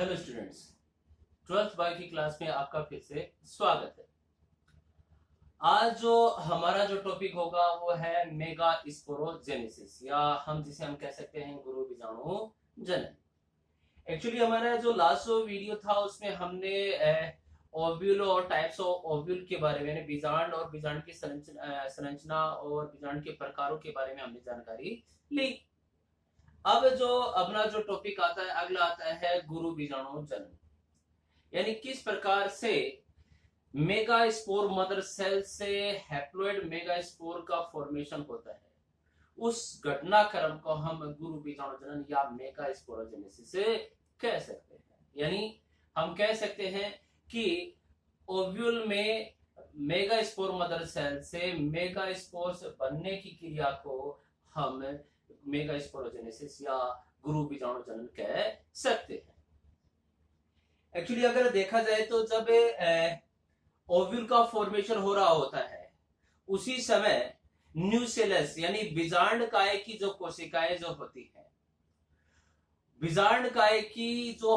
Hello students, 12th bio की class में आपका फिर से स्वागत है। आज जो टॉपिक होगा वो है मेगा स्पोरोजेनेसिस या हम कह सकते हैं गुरु बीजाणु जनन। एक्चुअली हमारा जो लास्ट वीडियो था उसमें हमने ओव्यूल और टाइप्स ऑफ ओव्यूल के बारे में, बीजांड और बीजांड की संरचना और बीजांड के प्रकारों के बारे में हमने जानकारी ली। अब जो अपना जो टॉपिक आता है अगला आता है गुरु बीजाणु जनन, यानी किस प्रकार से मेगास्पोर मदर सेल से हैप्लॉइड मेगास्पोर का फॉर्मेशन होता है। उस घटनाक्रम को हम गुरु बीजाणु जनन या मेगास्पोरोजेनेसिस कह सकते हैं। यानी हम कह सकते हैं कि ओव्यूल में मेगास्पोर मदर सेल से मेगास्पोर्स बनने की क्रिया को हम मेगास्पोरोजेनेसिस या गुरु बीजाणु जनन कह सकते हैं। एक्चुअली अगर देखा जाए तो जब ओव्यूल का फॉर्मेशन हो रहा होता है उसी समय न्यूसेलस यानी बीजांड काय की जो कोशिकाएं जो होती हैं, बीजांड काय की जो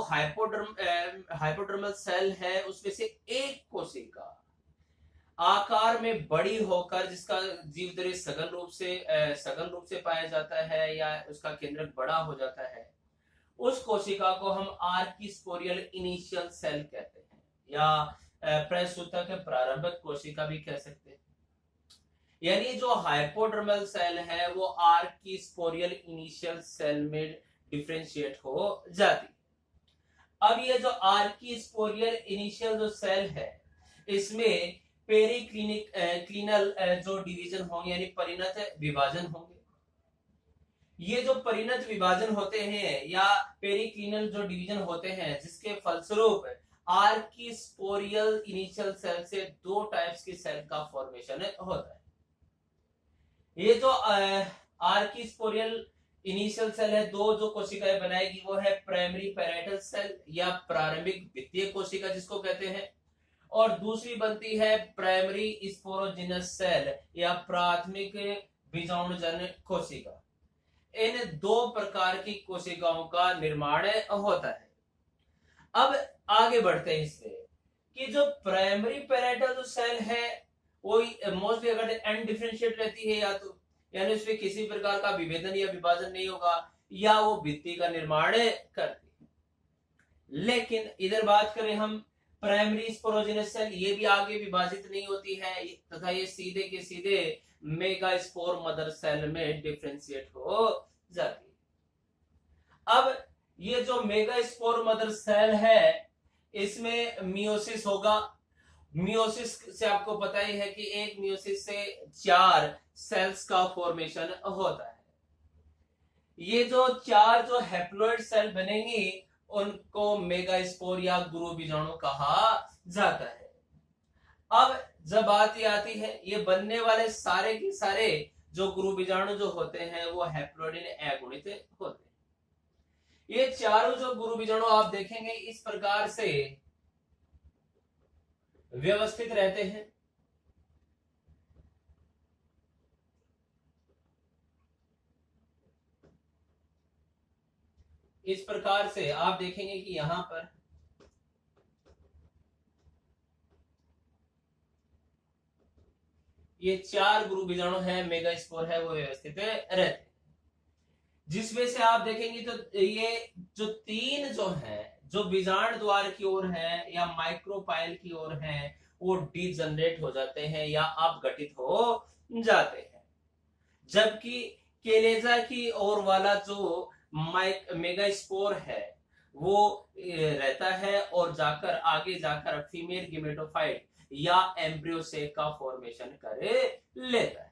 हाइपोडर्मल सेल है उसमें से एक कोशिका आकार में बड़ी होकर, जिसका जीवदरी सघन रूप से पाया जाता है या उसका केंद्रक बड़ा हो जाता है, उस कोशिका को हम आर्किस्पोरियल इनिशियल सेल कहते हैं या प्रसूतक प्रारंभिक कोशिका भी कह सकते हैं। यानी जो हाइपोडर्मल सेल है वो आर्किस्पोरियल इनिशियल सेल में डिफरेंशिएट हो जाती है। अब ये जो आर्किस्पोरियल इनिशियल जो सेल है इसमें पेरिक्लिनल जो डिवीजन होंगे यानी परिणत विभाजन होंगे। ये जो परिणत विभाजन होते हैं या पेरिक्लिनल जो डिवीजन होते हैं, जिसके फलस्वरूप आर्किस्पोरियल इनिशियल सेल से दो टाइप्स की सेल का फॉर्मेशन होता है। ये जो आर्किस्पोरियल इनिशियल सेल है, दो जो कोशिकाएं बनाएगी वो है प्राइमरी पैराइटल सेल या प्रारंभिक वित्तीय कोशिका जिसको कहते हैं, और दूसरी बनती है प्राइमरी स्पोरोजिनस सेल या प्राथमिक बीजाणुजन्य कोशिका। इन दो प्रकार की कोशिकाओं का निर्माण होता है। अब आगे बढ़ते हैं इससे कि जो प्राइमरी पैराइटल जो सेल है वो मोस्टली अगर अनडिफरेंशिएट रहती है, या तो यानी उसमें किसी प्रकार का विभेदन या विभाजन नहीं होगा, या वो भित्ति का निर्माण करती है। लेकिन इधर बात करें हम प्राइमरी स्पोरोजिनस सेल, ये भी आगे विभाजित नहीं होती है तथा ये सीधे के सीधे मेगास्पोर मदर सेल में डिफरेंशिएट हो जाती है। अब ये जो मेगास्पोर मदर सेल है इसमें मियोसिस होगा। मियोसिस से आपको पता ही है कि एक मियोसिस से 4 सेल्स का फॉर्मेशन होता है। ये जो 4 जो हैप्लॉइड सेल बनेंगी उनको मेगास्पोर या गुरु बीजाणु कहा जाता है। अब जब बात ये आती है, ये बनने वाले सारे के सारे जो गुरु बीजाणु जो होते हैं वो हैप्लॉइड अगुणित होते हैं। ये चारों जो गुरु बीजाणु आप देखेंगे इस प्रकार से व्यवस्थित रहते हैं। इस प्रकार से आप देखेंगे कि यहां पर ये 4 गुरु बीजाणु है, मेगास्पोर है, वो व्यवस्थित रहते हैं। जिसमें से आप देखेंगे तो ये जो 3 जो है जो बीजांड द्वार की ओर है या माइक्रोपाइल की ओर है वो डीजनरेट हो जाते हैं या अपघटित हो जाते हैं, जबकि केलेजा की ओर वाला जो मेगास्पोर है वो रहता है और जाकर आगे जाकर फीमेल गेमेटोफाइट या एम्ब्रियो सेक का फॉर्मेशन कर लेता है।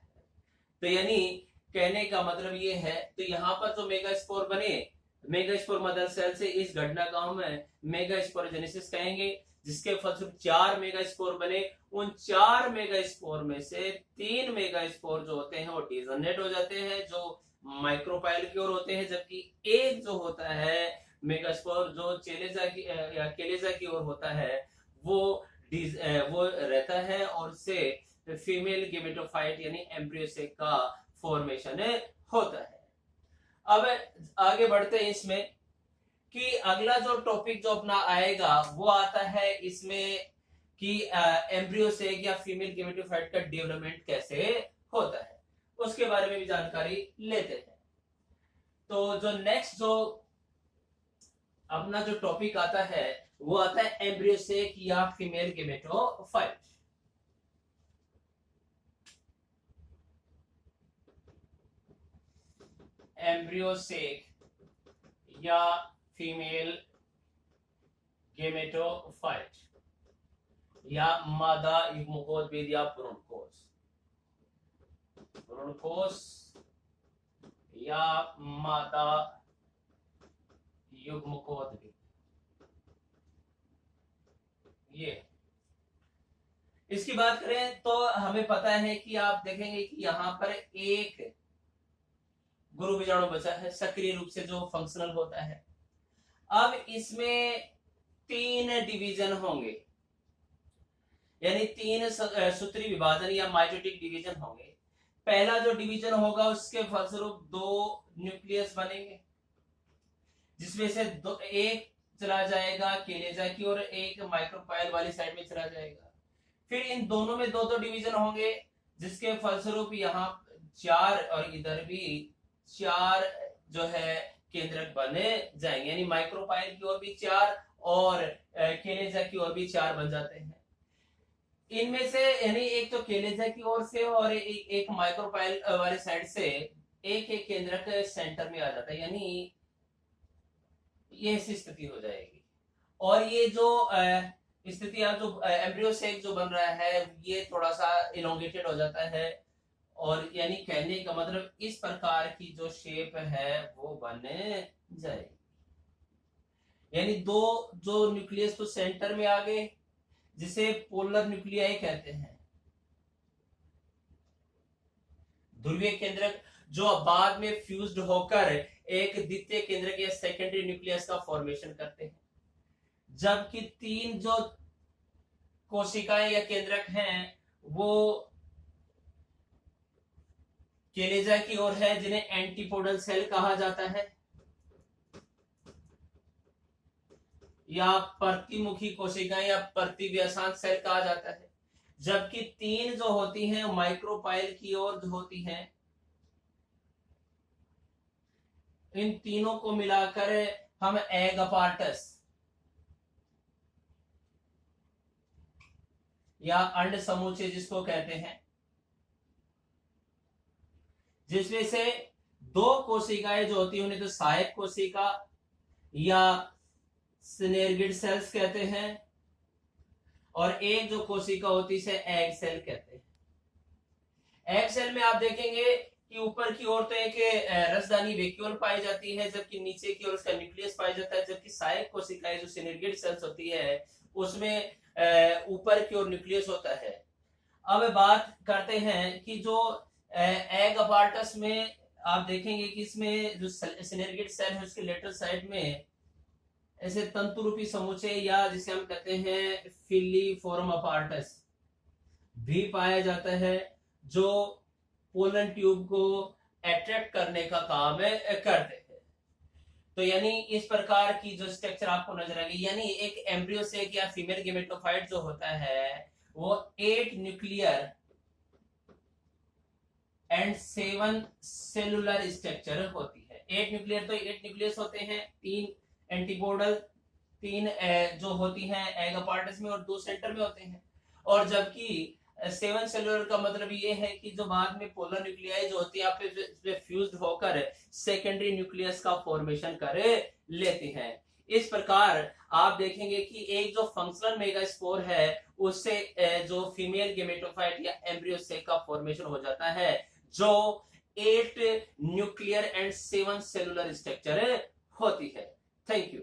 तो यानी कहने का मतलब ये है, तो यहाँ पर जो मेगास्पोर बने, मेगास्पोर मदर सेल से इस घटना को हम मेगास्पोरोजेनेसिस कहेंगे, जिसके फलस्वरूप 4 मेगास्पोर बने। उन 4 मेगास्पोर में से 3 मेगास्पोर जो होते हैं वो डीजनरेट हो जाते हैं जो माइक्रोपाइल की ओर होते हैं, जबकि एक जो होता है मेगास्पोर जो चेलेजा की या केलेजा की ओर होता है वो रहता है और उससे फीमेल गेमेटोफाइट यानी एम्ब्रियो सेक का फॉर्मेशन होता है। अब आगे बढ़ते हैं इसमें कि अगला जो टॉपिक जो अपना आएगा वो आता है इसमें कि एम्ब्रियो से या फीमेल गेमेटोफाइट का डेवलपमेंट कैसे होता है, उसके बारे में भी जानकारी लेते हैं। तो जो नेक्स्ट जो अपना जो टॉपिक आता है वो आता है एम्ब्रियो से या फीमेल गेमेटोफाइट। एम्ब्रियो से या फीमेल गेमेटोफाइट या मादा युग्मकोद्भिद या भ्रूणकोष, भ्रूणकोष या मादा युग्मकोद्भिद, ये इसकी बात करें तो हमें पता है कि आप देखेंगे कि यहां पर एक गुरु बीजाणु बचा है सक्रिय रूप से जो फंक्शनल होता है। अब इसमें 3 डिवीजन होंगे, यानी 3 सूत्री विभाजन या माइटोटिक डिवीजन होंगे। पहला जो डिवीजन होगा उसके फलस्वरूप 2 न्यूक्लियस बनेंगे, जिसमें से एक चला जाएगा केलेजा की और एक माइक्रोपाइल वाली साइड में चला जाएगा। फिर इन दोनों में 2 डिवीजन होंगे, जिसके फलस्वरूप यहाँ 4 और इधर भी 4 जो है केंद्रक बने जाएंगे, यानी माइक्रोपाइल की ओर भी 4 और केलेजा की ओर भी 4 बन जाते हैं। इनमें से यानी एक तो केलेजा की ओर से और एक माइक्रोपाइल वाले साइड से एक केंद्रक सेंटर में आ जाता है, यानी ये ऐसी स्थिति हो जाएगी। और ये जो स्थिति आप जो एम्ब्रियो सेक जो बन रहा है ये थोड़ा सा इलोंगेटेड हो जाता है, और यानी कहने का मतलब इस प्रकार की जो शेप है वो बन जाएगी, यानी 2 जो न्यूक्लियस तो सेंटर में आ गए, जिसे पोलर न्यूक्लियाई कहते हैं, ध्रुवीय केंद्रक, जो बाद में फ्यूज्ड होकर एक द्वितीय केंद्रक या सेकेंडरी न्यूक्लियस का फॉर्मेशन करते हैं। जबकि 3 जो कोशिकाएं या केंद्रक हैं वो केलेजा की ओर है, जिन्हें एंटीपोडल सेल कहा जाता है, या प्रतिमुखी कोशिकाएं या प्रतिव्यसान सेल कहा जाता है। जबकि 3 जो होती हैं माइक्रोपाइल की ओर जो होती हैं, इन तीनों को मिलाकर हम एग अपार्टस या अंड समुच्चय जिसको कहते हैं, जिसमें से 2 कोशिकाएं जो होती है उन्हें तो सहायक कोशिका या सिनेर्गिड सेल्स कहते हैं, और एक जो कोशिका होती है इसे एग सेल कहते हैं। एग सेल में आप देखेंगे कि ऊपर की ओर तो एक रसदानी वैक्यूल पाई जाती है, जबकि नीचे की ओर उसका न्यूक्लियस पाया जाता है। जबकि सहायक कोशिकाएं जो सिनेर्गिड सेल्स होती है उसमें ऊपर की ओर न्यूक्लियस होता है। अब बात करते हैं कि जो एग अपार्टस में आप देखेंगे कि इसमें जो सिनेर्गिड सेल है उसके लेटरल साइड में ऐसे तंतु रूपी समुच्चय या जिसे हम कहते हैं फिलीफोरम अपार्टस भी पाया जाता है, जो पोलन ट्यूब को अट्रैक्ट करने का काम करते हैं। तो यानी इस प्रकार की जो स्ट्रक्चर आपको नजर आएगी, यानी एक एम्ब्रियो से या फीमेल गेमेटोफाइट जो होता है वो 8 न्यूक्लियर एंड 7 सेलुलर स्ट्रक्चर होती है। 8 न्यूक्लियर तो 8 न्यूक्लियस होते हैं, 3 एंटीपोडल, 3 जो होती हैं एग अपार्टस में और 2 सेंटर में होते हैं। और जबकि 7 सेलुलर का मतलब ये है कि जो बाद में पोलर न्यूक्लियाई जो होती है आप फ्यूज्ड होकर सेकेंडरी न्यूक्लियस का फॉर्मेशन कर लेती हैं। इस प्रकार आप देखेंगे कि एक जो फंक्शनल मेगास्पोर है उससे जो फीमेल गेमेटोफाइट या एम्ब्रियो सेक का फॉर्मेशन हो जाता है, जो 8 न्यूक्लियर एंड 7 सेलुलर स्ट्रक्चर होती है। Thank you.